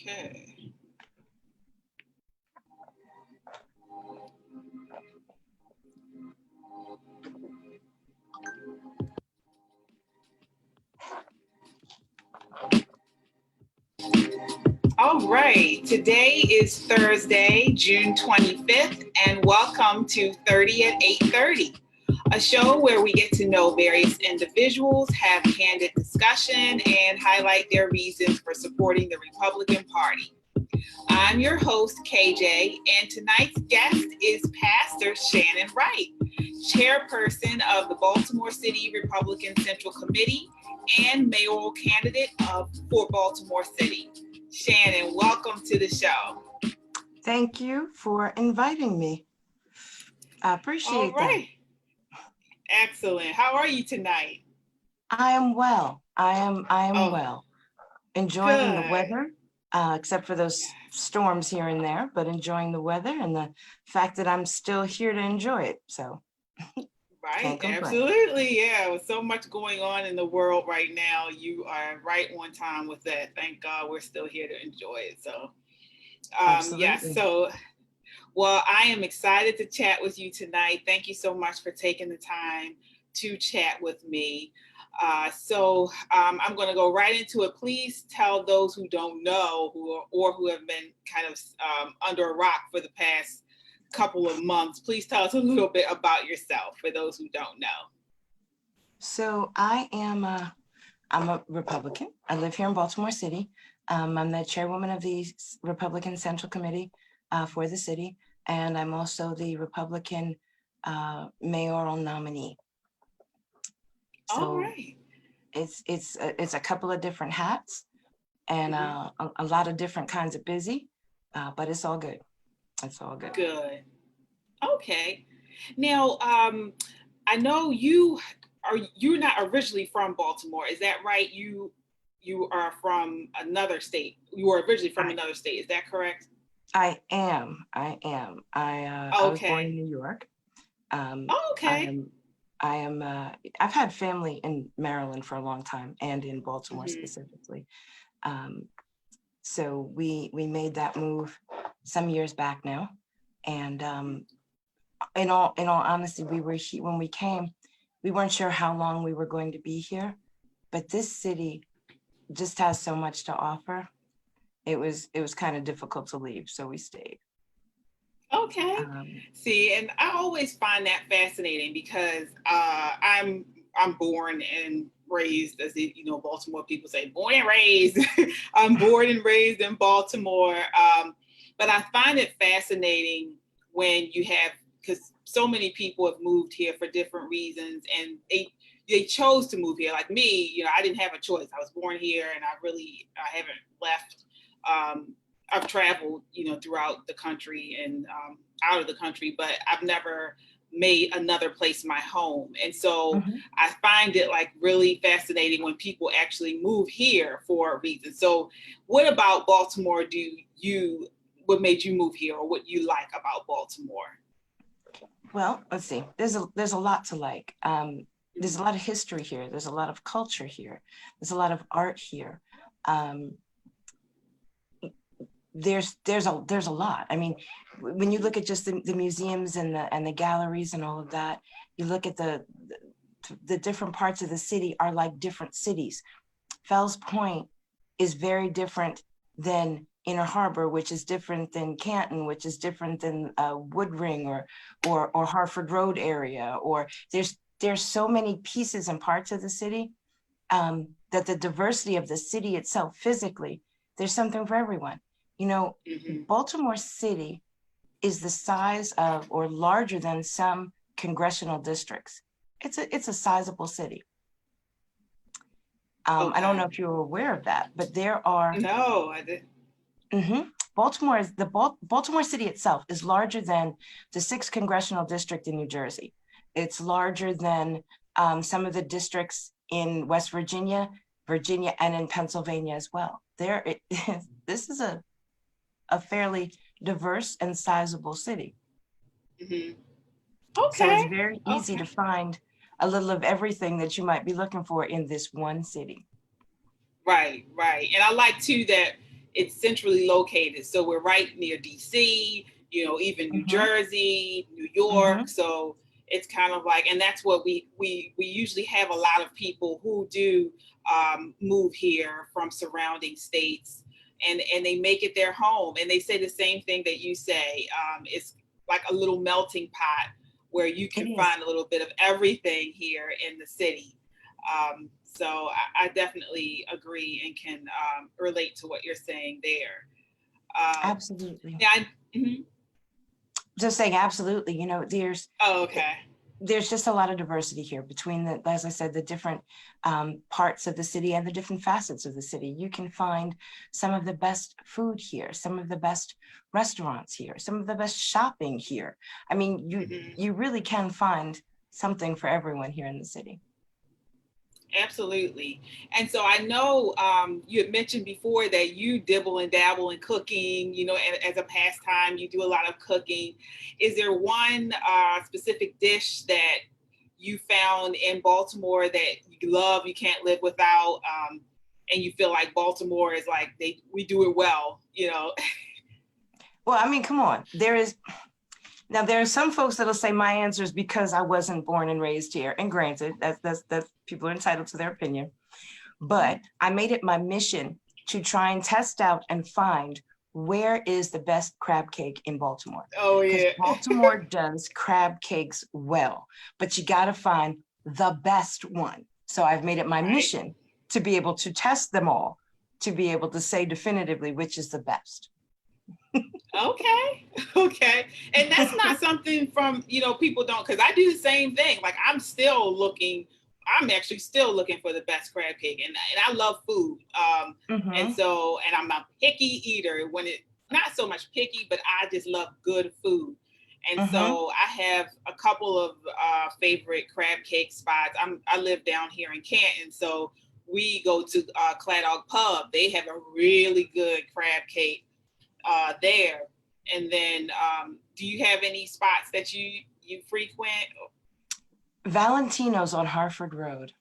Okay. All right. Today is Thursday, June 25th, and welcome to 30 at 8:30, a show where we get to know various individuals, have candid discussion, and highlight their reasons for supporting the Republican Party. I'm your host, KJ, and tonight's guest is Pastor Shannon Wright, chairperson of the Baltimore City Republican Central Committee and mayoral candidate for Baltimore City. Shannon, welcome to the show. Thank you for inviting me. I appreciate that. All right. Excellent. How are you tonight? I am well. I am well. Enjoying the good. weather, except for those storms here and there, but enjoying the weather and the fact that I'm still here to enjoy it. So Right, absolutely. Yeah, with so much going on in the world right now, you are right on time with that. Thank God we're still here to enjoy it. So, well, I am excited to chat with you tonight. Thank you so much for taking the time to chat with me. I'm going to go right into it. Please tell those who don't know who have been kind of under a rock for the past couple of months. Please tell us a little bit about yourself for those who don't know. So I'm a Republican. I live here in Baltimore City. I'm the chairwoman of the Republican Central Committee for the city, and I'm also the Republican mayoral nominee. So all right. It's a couple of different hats and a lot of different kinds of busy, but it's all good. It's all good. Good. Okay. Now, I know you're not originally from Baltimore. Is that right? You are from another state. You were originally from another state. Is that correct? I am. I was born in New York. Okay. I've had family in Maryland for a long time and in Baltimore specifically. So we made that move some years back now. And in all honesty, when we came, we weren't sure how long we were going to be here, but this city just has so much to offer. It was kind of difficult to leave, so we stayed. Okay. See, and I always find that fascinating because I'm born and raised, as Baltimore people say, born and raised. I'm born and raised in Baltimore, but I find it fascinating when you have, because so many people have moved here for different reasons, and they chose to move here. Like me, I didn't have a choice. I was born here, and I haven't left. I've traveled, throughout the country and out of the country, but I've never made another place my home. And so I find it like really fascinating when people actually move here for a reason. So what about Baltimore what made you move here, or what you like about Baltimore? Well, let's see. There's a lot to like. There's a lot of history here. There's a lot of culture here. There's a lot of art here. There's a lot. I mean, when you look at just the museums and the galleries and all of that, you look at the different parts of the city are like different cities. Fells Point is very different than Inner Harbor, which is different than Canton, which is different than Woodring or Hartford Road area. Or there's so many pieces and parts of the city that the diversity of the city itself physically, there's something for everyone. Baltimore City is the size of or larger than some congressional districts. It's a sizable city. I don't know if you're aware of that, but there are. No, I didn't. Baltimore City itself is larger than the 6th congressional district in New Jersey. It's larger than some of the districts in West Virginia, and in Pennsylvania as well. This is a fairly diverse and sizable city. Okay. So it's very easy to find a little of everything that you might be looking for in this one city. Right. And I like too that, it's centrally located. So we're right near DC, you know, even New Mm-hmm. Jersey, New York. Mm-hmm. So it's kind of like, and that's what we usually have a lot of people who do move here from surrounding states, and they make it their home. And they say the same thing that you say. It's like a little melting pot where you It can is. find a little bit of everything here in the city. So I definitely agree and can relate to what you're saying there. Absolutely. Yeah. Mhm. Just saying, absolutely. You know, Oh, okay. there's just a lot of diversity here between the, as I said, the different parts of the city and the different facets of the city. You can find some of the best food here, some of the best restaurants here, some of the best shopping here. I mean, Mhm. you really can find something for everyone here in the city. Absolutely. And so I know you had mentioned before that you dibble and dabble in cooking, you know, as a pastime, you do a lot of cooking. Is there one specific dish that you found in Baltimore that you love, you can't live without, and you feel like Baltimore is like, we do it well, you know? Well, I mean, come on. Now, there are some folks that'll say my answer is because I wasn't born and raised here. And granted, that's people are entitled to their opinion. But I made it my mission to try and test out and find where is the best crab cake in Baltimore. Oh, Because yeah. Baltimore does crab cakes well, but you got to find the best one. So I've made it my Right. mission to be able to test them all, to be able to say definitively which is the best. Okay. Okay. And that's not something from, you know, people don't, because I do the same thing. Like I'm actually still looking for the best crab cake. And I love food. And Mm-hmm. so, and I'm a picky eater when not so much picky, but I just love good food. And Mm-hmm. so I have a couple of favorite crab cake spots. I live down here in Canton. So we go to Claddog Pub. They have a really good crab cake there. And then, do you have any spots that you frequent? Valentino's on Harford Road.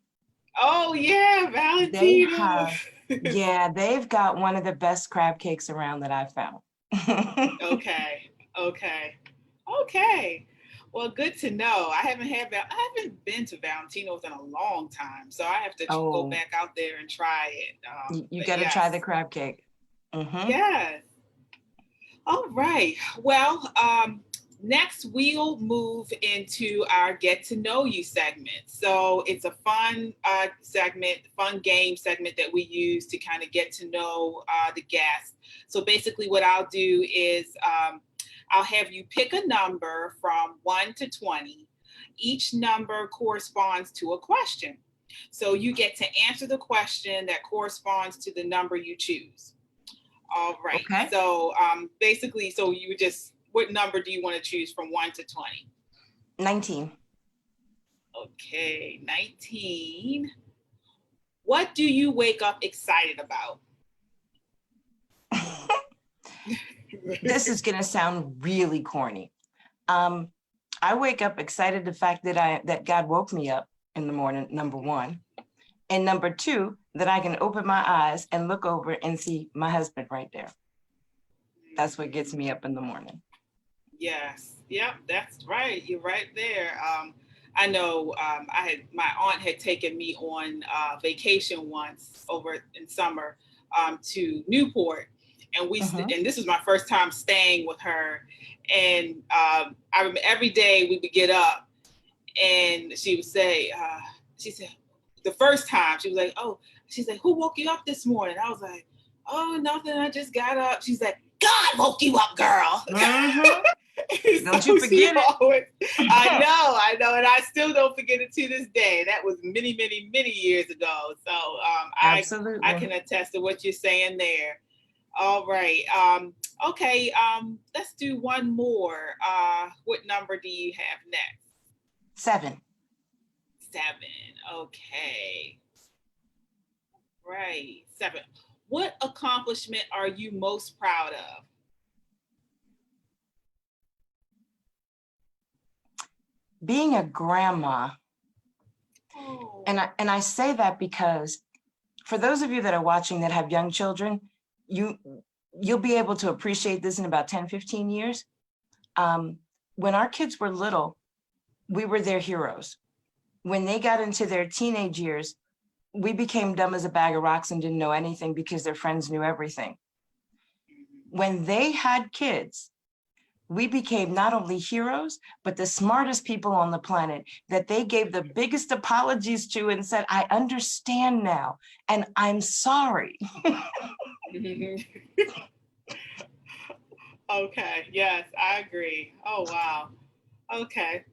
Oh yeah, They Valentino. have, yeah, they've got one of the best crab cakes around that I've found. Okay, okay, okay. Well, good to know. I haven't been to Valentino's in a long time, so I have to go Oh, back out there and try it. you But got to try the yes, crab cake. Mm-hmm. yes. All right. Well, next we'll move into our get to know you segment. So it's a fun segment, fun game segment that we use to kind of get to know the guest. So basically, what I'll do is I'll have you pick a number from 1 to 20. Each number corresponds to a question. So you get to answer the question that corresponds to the number you choose. All right. Okay. So basically, so you just, what number do you want to choose from 1 to 20? 19. Okay, 19. What do you wake up excited about? This is going to sound really corny. I wake up excited the fact that God woke me up in the morning, number one. And number two, that I can open my eyes and look over and see my husband right there. That's what gets me up in the morning. Yes. Yep, that's right. You're right there. I know my aunt had taken me on vacation once over in summer to Newport, and Mm-hmm. and this was my first time staying with her, and I remember every day we would get up, and she would say, she said, the first time she was like, oh, she's like, who woke you up this morning? I was like, oh, nothing. I just got up. She's like, God woke you up, girl. Mm-hmm. Don't you So she forget always, it. I know, and I still don't forget it to this day. That was many, many, many years ago. So I Absolutely. can attest to what you're saying there. All right. Okay. Let's do one more. What number do you have next? 7. 7. Okay. Right. 7. What accomplishment are you most proud of? Being a grandma, Oh. and I say that because for those of you that are watching that have young children, you'll be able to appreciate this in about 10, 15 years. When our kids were little, we were their heroes. When they got into their teenage years, we became dumb as a bag of rocks and didn't know anything because their friends knew everything. When they had kids, we became not only heroes, but the smartest people on the planet that they gave the biggest apologies to and said, I understand now, and I'm sorry. Okay, yes, I agree. Oh, wow. Okay.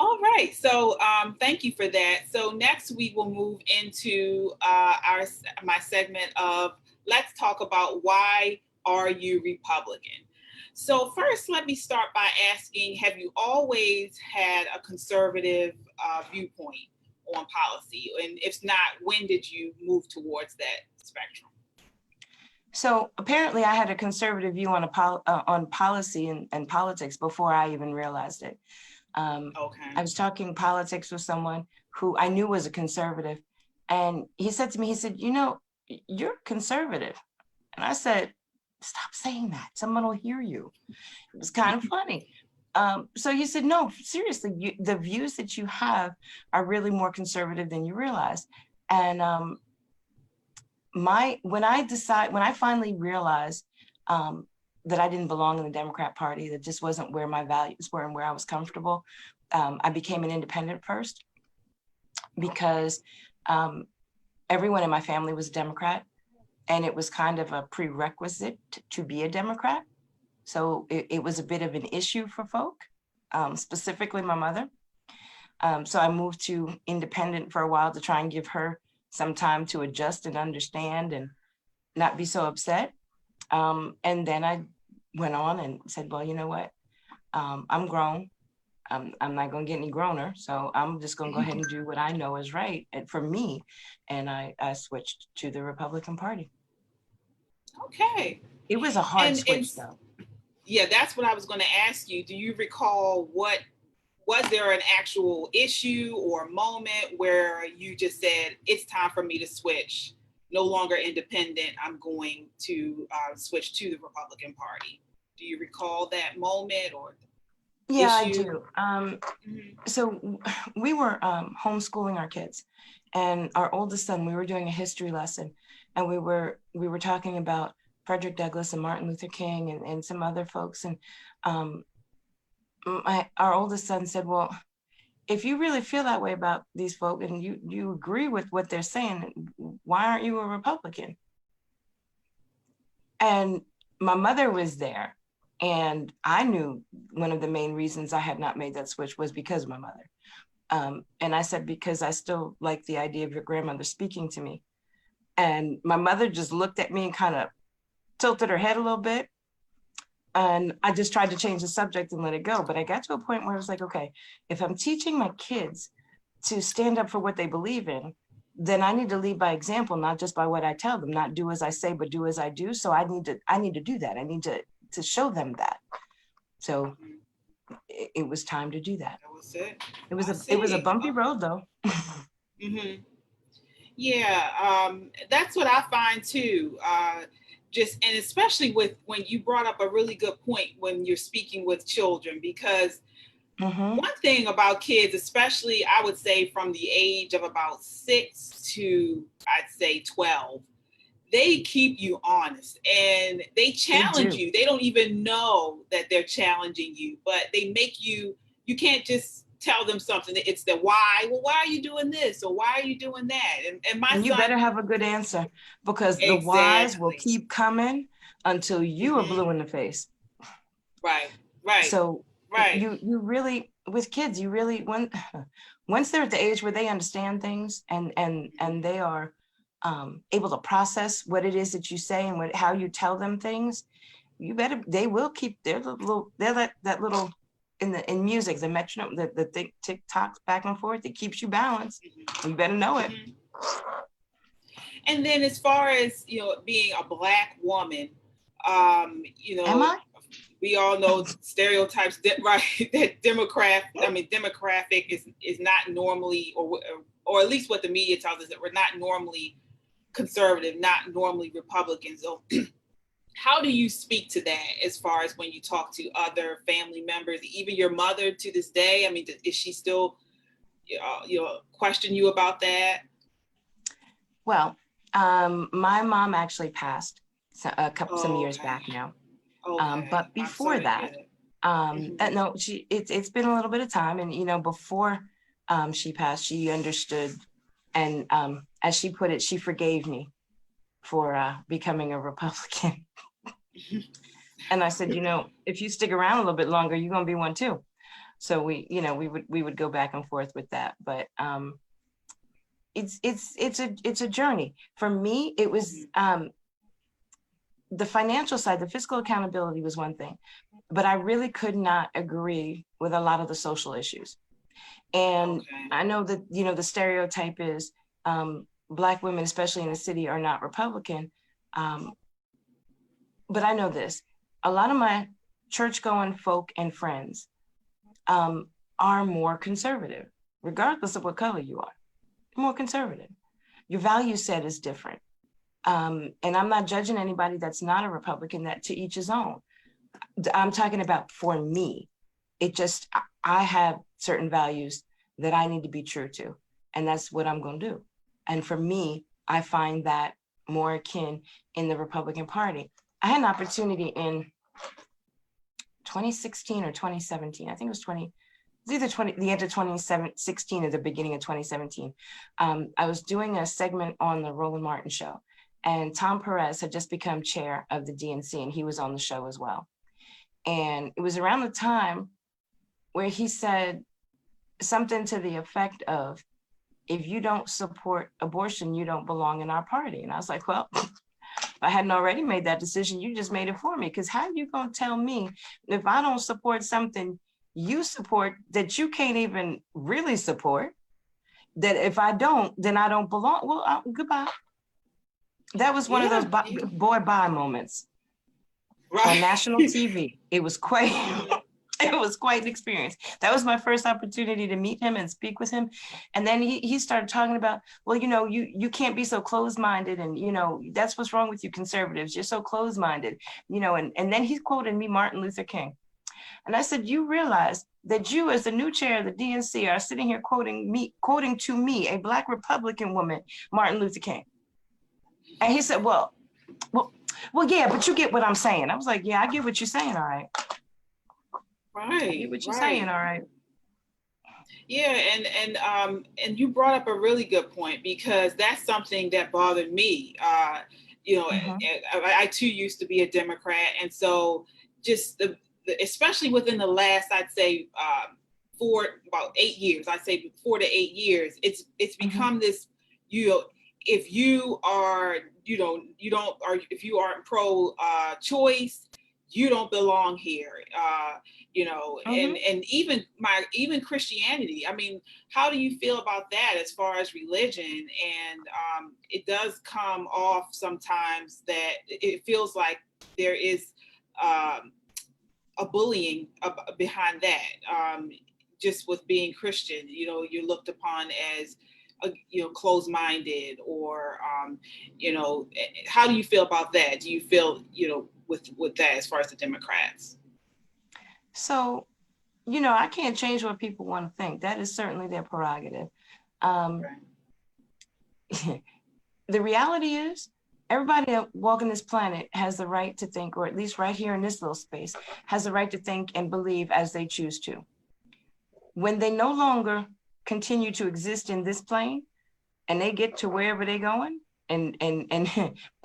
All right, so thank you for that. So next we will move into my segment of let's talk about why are you Republican? So first, let me start by asking, have you always had a conservative viewpoint on policy? And if not, when did you move towards that spectrum? So apparently I had a conservative view on policy and politics before I even realized it. Okay. I was talking politics with someone who I knew was a conservative, and he said to me, he said, you know, you're conservative. And I said, stop saying that. Someone will hear you. It was kind of funny. So he said, no, seriously, the views that you have are really more conservative than you realize. And when I finally realized that I didn't belong in the Democrat Party, that just wasn't where my values were and where I was comfortable, I became an independent first, because everyone in my family was a Democrat, and it was kind of a prerequisite to be a Democrat. So it was a bit of an issue for folk, specifically my mother. So I moved to independent for a while to try and give her some time to adjust and understand and not be so upset. And then I went on and said, well, you know what? I'm grown. I'm not going to get any growner. So I'm just going to go ahead and do what I know is right for me. And I switched to the Republican Party. Okay. It was a hard switch, though. Yeah, that's what I was going to ask you. Do you recall was there an actual issue or moment where you just said, it's time for me to switch, no longer independent, I'm going to switch to the Republican Party? Do you recall that moment or Yeah, issue? I do. So we were homeschooling our kids, and our oldest son, we were doing a history lesson, and we were talking about Frederick Douglass and Martin Luther King and some other folks. And our oldest son said, well, if you really feel that way about these folk and you agree with what they're saying, why aren't you a Republican? And my mother was there. And I knew one of the main reasons I had not made that switch was because of my mother. And I said, because I still like the idea of your grandmother speaking to me. And my mother just looked at me and kind of tilted her head a little bit. And I just tried to change the subject and let it go. But I got to a point where I was like, okay, if I'm teaching my kids to stand up for what they believe in, then I need to lead by example, not just by what I tell them, not do as I say, but do as I do. So I need to do that. I need to show them that. So it was time to do that. That was it. It was a bumpy road, though. Mm-hmm. Yeah, that's what I find too. And especially when you brought up a really good point when you're speaking with children, because one thing about kids, especially I would say from the age of about 6 to I'd say 12, they keep you honest and they challenge you. They don't even know that they're challenging you, but they make you can't just tell them something. It's the why. Well, why are you doing this? Or why are you doing that? And you better have a good answer, because the whys will keep coming until you are blue in the face. Right. So you really, with kids, you really, once they're at the age where they understand things and they are able to process what it is that you say and how you tell them things, they will keep that little in music, the metronome, the tick tocks back and forth, it keeps you balanced. You better know it. And then as far as being a Black woman, Am I? we all know stereotypes, right? That demographic is not normally, or at least what the media tells us, that we're not normally conservative, not normally Republican. So how do you speak to that as far as when you talk to other family members, even your mother to this day? I mean, is she still, question you about that? Well, my mom actually passed some years Okay. back now. Okay. But I'm sorry before to hear that, that. no, it's been a little bit of time, and before she passed, she understood, and as she put it, she forgave me for becoming a Republican. And I said, if you stick around a little bit longer, you're gonna be one too. So we would go back and forth with that, but it's a journey. For me, it was the financial side, the fiscal accountability was one thing, but I really could not agree with a lot of the social issues. And I know that, the stereotype is Black women, especially in the city, are not Republican. But I know this, a lot of my church-going folk and friends are more conservative, regardless of what color you are, more conservative. Your value set is different. And I'm not judging anybody that's not a Republican, that to each his own. I'm talking about for me, I have certain values that I need to be true to, and that's what I'm going to do. And for me, I find that more akin in the Republican Party. I had an opportunity in 2016 or 2017. I think it was either the end of 2016 or the beginning of 2017. I was doing a segment on the Roland Martin show, and Tom Perez had just become chair of the DNC, and he was on the show as well. And it was around the time where he said something to the effect of, if you don't support abortion, you don't belong in our party. And I was like, well, if I hadn't already made that decision, you just made it for me. Because how are you going to tell me if I don't support something you support that you can't even really support, that if I don't, then I don't belong? Well, goodbye. That was one of those boy bye moments on national TV. It was quite an experience. That was my first opportunity to meet him and speak with him. And then he started talking about, well, you can't be so closed-minded, and that's what's wrong with you conservatives. You're so closed-minded, and then he quoted me Martin Luther King. And I said, you realize that you, as the new chair of the DNC, are sitting here quoting to me, a Black Republican woman, Martin Luther King. And he said, well, yeah, but you get what I'm saying. I was like, yeah, I get what you're saying. All right. Right. I get what you're saying. All right. Yeah. And you brought up a really good point, because that's something that bothered me. I too used to be a Democrat. And so just especially within the last, I'd say, about 8 years, I'd say 4 to 8 years, it's become this, if you are, if you aren't pro choice, you don't belong here. And even Christianity. I mean, how do you feel about that as far as religion? And it does come off sometimes that it feels like there is a bullying behind that. Just with being Christian, you're looked upon as closed-minded, or how do you feel about that? Do you feel with that as far as the Democrats? So I can't change what people want to think. That is certainly their prerogative. The reality is, everybody walking this planet has the right to think, or at least right here in this little space, has the right to think and believe as they choose to. When they no longer continue to exist in this plane, and they get to wherever they're going and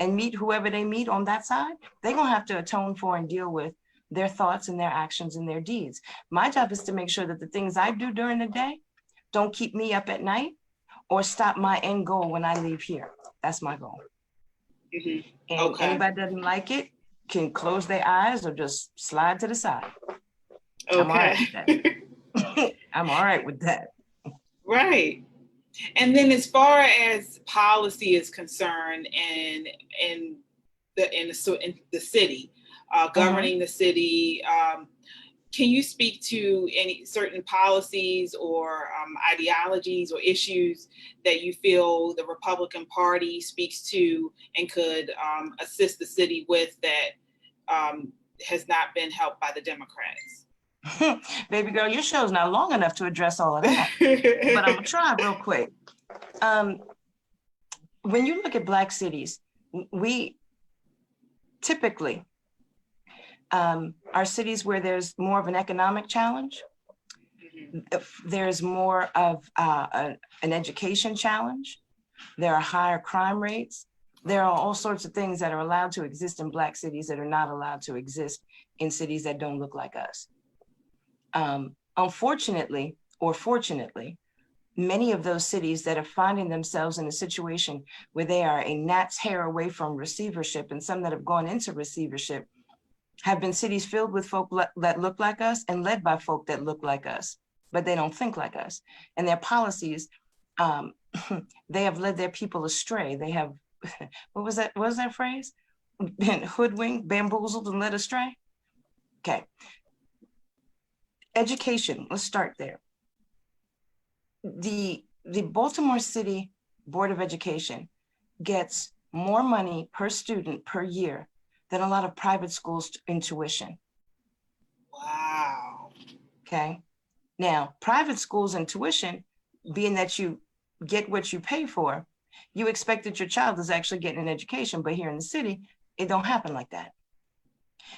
meet whoever they meet on that side, they're gonna have to atone for and deal with their thoughts and their actions and their deeds. My job is to make sure that the things I do during the day don't keep me up at night or stop my end goal when I leave here. That's my goal. Mm-hmm. And anybody doesn't like it can close their eyes or just slide to the side. Okay. I'm all right with that. I'm all right with that. Right. And then as far as policy is concerned, and in the city, governing the city, can you speak to any certain policies or ideologies or issues that you feel the Republican Party speaks to and could assist the city with that has not been helped by the Democrats? Baby girl, your show's not long enough to address all of that, but I'm gonna try real quick. When you look at Black cities, we typically are cities where there's more of an economic challenge. There's more of an education challenge. There are higher crime rates. There are all sorts of things that are allowed to exist in Black cities that are not allowed to exist in cities that don't look like us. Unfortunately, or fortunately, many of those cities that are finding themselves in a situation where they are a gnat's hair away from receivership, and some that have gone into receivership, have been cities filled with folk that look like us and led by folk that look like us, but they don't think like us. And their policies, they have led their people astray. They have, what was that phrase? Been hoodwinked, bamboozled, and led astray? Okay. Education, let's start there. The Baltimore City Board of Education gets more money per student per year than a lot of private schools in tuition. Wow. Okay. Now, private schools in tuition, being that you get what you pay for, you expect that your child is actually getting an education, but here in the city, it don't happen like that.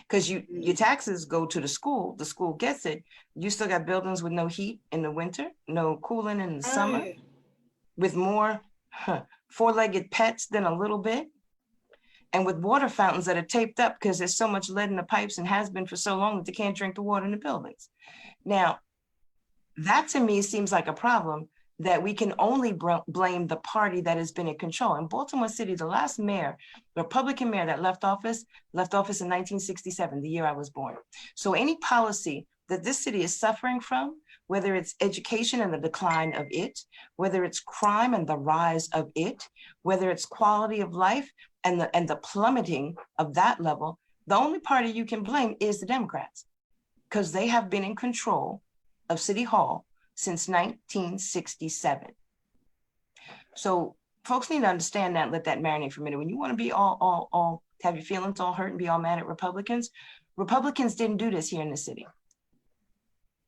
Because your taxes go to the school gets it. You still got buildings with no heat in the winter, no cooling in the summer, with more four-legged pets than a little bit, and with water fountains that are taped up because there's so much lead in the pipes and has been for so long that they can't drink the water in the buildings. Now, that to me seems like a problem that we can only blame the party that has been in control. In Baltimore City, the last mayor, the Republican mayor that left office in 1967, the year I was born. So any policy that this city is suffering from, whether it's education and the decline of it, whether it's crime and the rise of it, whether it's quality of life and the plummeting of that level, the only party you can blame is the Democrats, because they have been in control of City Hall since 1967. So folks need to understand that, let that marinate for a minute. When you want to be all have your feelings all hurt and be all mad at Republicans didn't do this here in the city.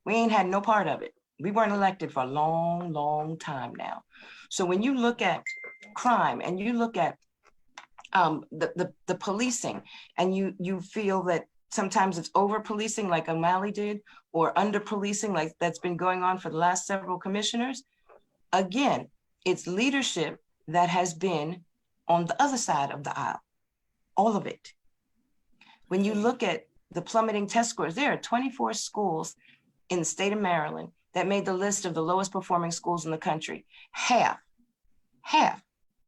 We ain't had no part of it. We weren't elected for a long, long time now. So when you look at crime and you look at the policing, and you feel that sometimes it's over policing like O'Malley did, or under policing like that's been going on for the last several commissioners, again, it's leadership that has been on the other side of the aisle, all of it. When you look at the plummeting test scores, there are 24 schools in the state of Maryland that made the list of the lowest performing schools in the country. Half,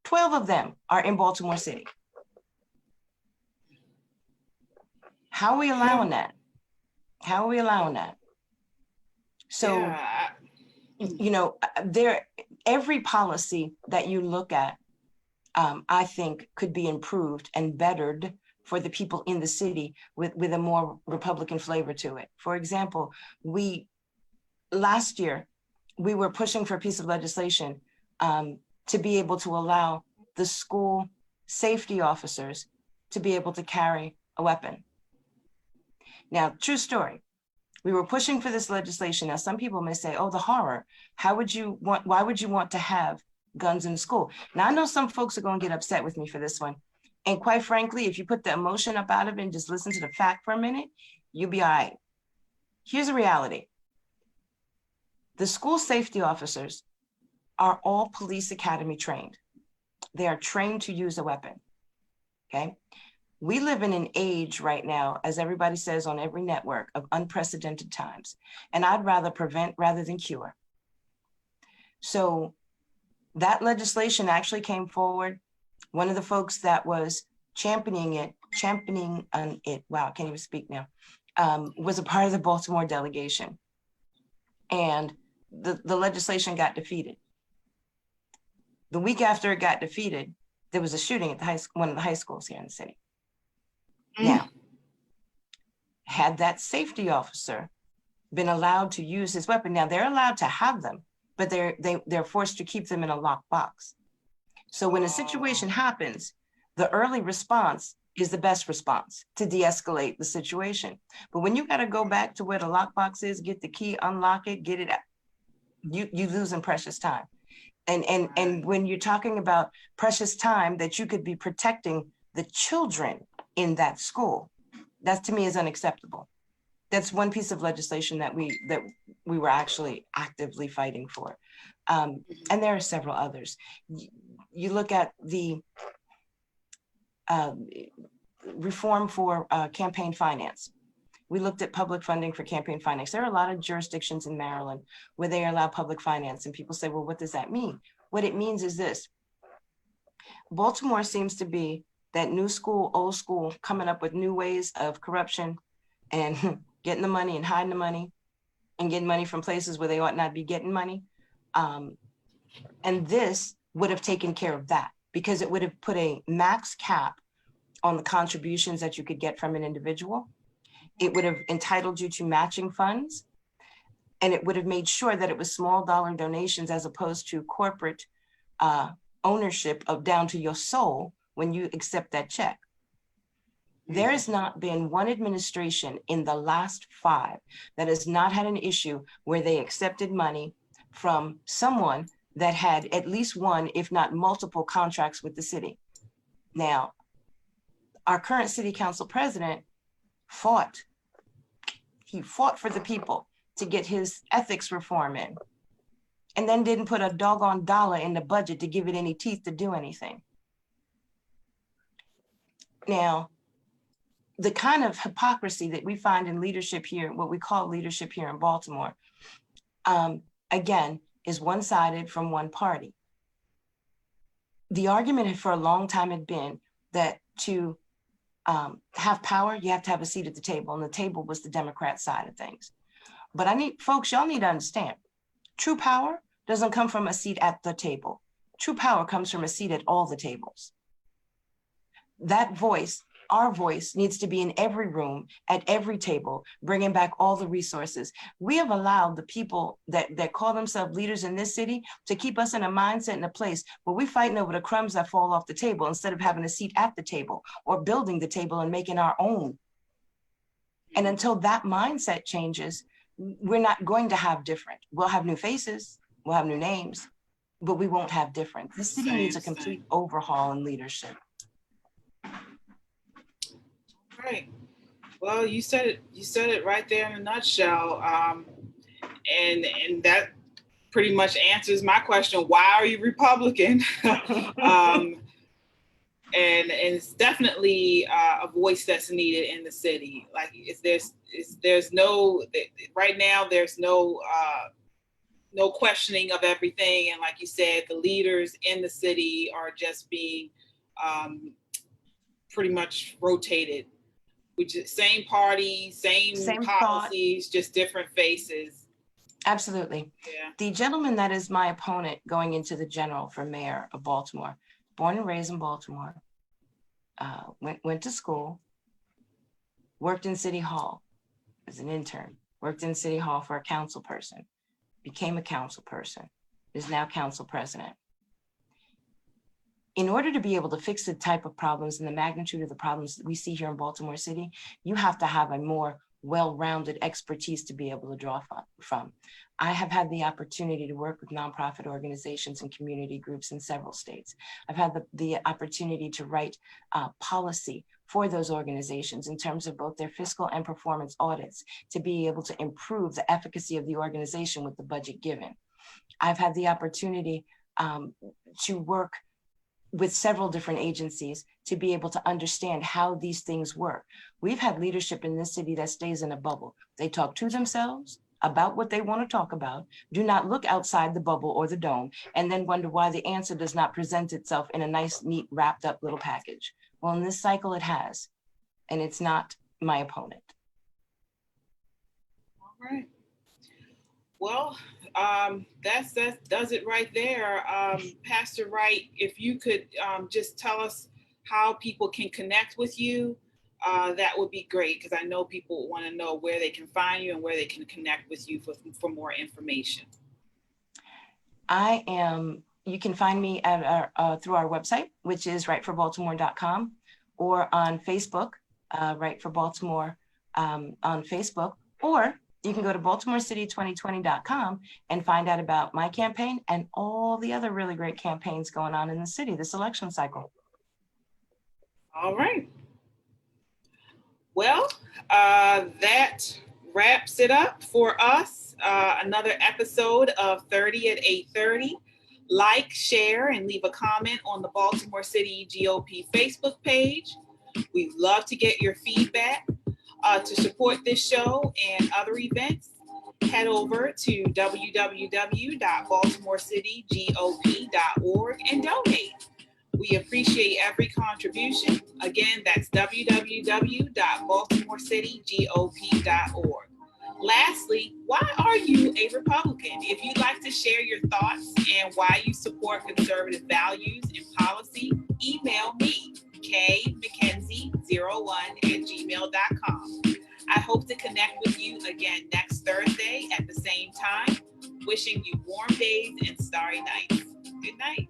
12 of them are in Baltimore City. How are we allowing that? How are we allowing that? So, yeah. You know, every policy that you look at, I think could be improved and bettered for the people in the city with a more Republican flavor to it. For example, last year, we were pushing for a piece of legislation to be able to allow the school safety officers to be able to carry a weapon. Now, true story. We were pushing for this legislation. Now, some people may say, oh, the horror. Why would you want to have guns in school? Now, I know some folks are going to get upset with me for this one. And quite frankly, if you put the emotion up out of it and just listen to the fact for a minute, you'll be all right. Here's the reality. The school safety officers are all police academy trained. They are trained to use a weapon, okay? We live in an age right now, as everybody says on every network, of unprecedented times. And I'd rather prevent rather than cure. So that legislation actually came forward. One of the folks that was championing it, wow, I can't even speak now, was a part of the Baltimore delegation. And the legislation got defeated. The week after it got defeated, there was a shooting at one of the high schools here in the city. Now, had that safety officer been allowed to use his weapon. Now they're allowed to have them, but they're forced to keep them in a locked box. So when a situation happens, the early response is the best response to de-escalate the situation. But when you got to go back to where the lockbox is, get the key, unlock it, get it out, you losing precious time. And when you're talking about precious time that you could be protecting the children in that school, that to me is unacceptable. That's one piece of legislation that we were actually actively fighting for. And there are several others. You look at the reform for campaign finance. We looked at public funding for campaign finance. There are a lot of jurisdictions in Maryland where they allow public finance, and people say, well, what does that mean? What it means is this. Baltimore seems to be that new school, old school, coming up with new ways of corruption and getting the money and hiding the money and getting money from places where they ought not be getting money. And this would have taken care of that, because it would have put a max cap on the contributions that you could get from an individual. It would have entitled you to matching funds, and it would have made sure that it was small dollar donations as opposed to corporate ownership of down to your soul when you accept that check. There has not been one administration in the last 5 that has not had an issue where they accepted money from someone that had at least one, if not multiple, contracts with the city. Now, our current city council president fought. He fought for the people to get his ethics reform in, and then didn't put a doggone dollar in the budget to give it any teeth to do anything. Now, the kind of hypocrisy that we find in leadership here, what we call leadership here in Baltimore, again, is one-sided from one party. The argument for a long time had been that to have power, you have to have a seat at the table, and the table was the Democrat side of things. But y'all need to understand, true power doesn't come from a seat at the table. True power comes from a seat at all the tables. That voice, our voice, needs to be in every room, at every table, bringing back all the resources. We have allowed the people that call themselves leaders in this city to keep us in a mindset and a place where we're fighting over the crumbs that fall off the table instead of having a seat at the table or building the table and making our own. And until that mindset changes, we're not going to have different. We'll have new faces, we'll have new names, but we won't have different. This city needs a complete overhaul in leadership. Right. Well, you said it right there in a nutshell. And that pretty much answers my question. Why are you Republican? And it's definitely a voice that's needed in the city. Like there's no, right now, there's no questioning of everything. And like you said, the leaders in the city are just being pretty much rotated. Which is same party, same policies, thought. Just different faces. Absolutely. Yeah. The gentleman that is my opponent going into the general for mayor of Baltimore, born and raised in Baltimore, went to school, worked in City Hall as an intern, worked in City Hall for a council person, became a council person, is now council president. In order to be able to fix the type of problems and the magnitude of the problems that we see here in Baltimore City, you have to have a more well-rounded expertise to be able to draw from. I have had the opportunity to work with nonprofit organizations and community groups in several states. I've had the opportunity to write policy for those organizations in terms of both their fiscal and performance audits to be able to improve the efficacy of the organization with the budget given. I've had the opportunity to work with several different agencies to be able to understand how these things work. We've had leadership in this city that stays in a bubble. They talk to themselves about what they want to talk about, do not look outside the bubble or the dome, and then wonder why the answer does not present itself in a nice, neat, wrapped up little package. Well, in this cycle it has, and it's not my opponent. All right. Well, that does it right there. Pastor Wright, if you could just tell us how people can connect with you that would be great, because I know people want to know where they can find you and where they can connect with you for more information. You can find me at through our website, which is wrightforbaltimore.com, or on Facebook, Wright for Baltimore on Facebook, or you can go to baltimorecity2020.com and find out about my campaign and all the other really great campaigns going on in the city this election cycle. All right. Well, that wraps it up for us. Another episode of 30 at 8:30. Like, share, and leave a comment on the Baltimore City GOP Facebook page. We'd love to get your feedback. To support this show and other events, head over to www.baltimorecitygop.org and donate. We appreciate every contribution. Again, that's www.baltimorecitygop.org. Lastly, why are you a Republican? If you'd like to share your thoughts and why you support conservative values and policy, email me, kmckenzie01@gmail.com. I hope to connect with you again next Thursday at the same time. Wishing you warm days and starry nights. Good night.